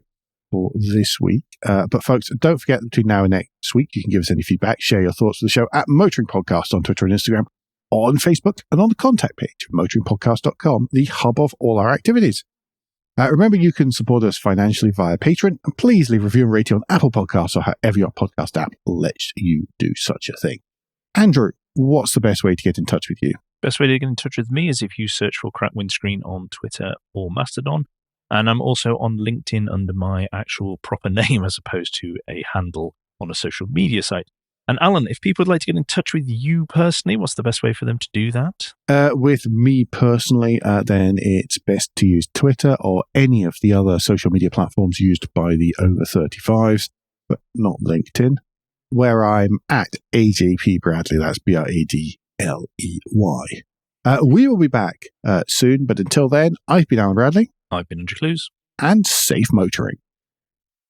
for this week. But folks, don't forget that between now and next week, you can give us any feedback, share your thoughts for the show at Motoring Podcast on Twitter and Instagram, on Facebook, and on the contact page of motoringpodcast.com, the hub of all our activities. Remember, you can support us financially via Patreon, and please leave a review and rating on Apple Podcasts or however your podcast app lets you do such a thing. Andrew, what's the best way to get in touch with you? Best way to get in touch with me is if you search for Crack Windscreen on Twitter or Mastodon. And I'm also on LinkedIn under my actual proper name as opposed to a handle on a social media site. And Alan, if people would like to get in touch with you personally, what's the best way for them to do that? With me personally, then it's best to use Twitter or any of the other social media platforms used by the over 35s, but not LinkedIn, where I'm at AJP Bradley. That's BRADLEY. We will be back soon, but until then, I've been Alan Bradley. I've been Andrew Clues. And safe motoring.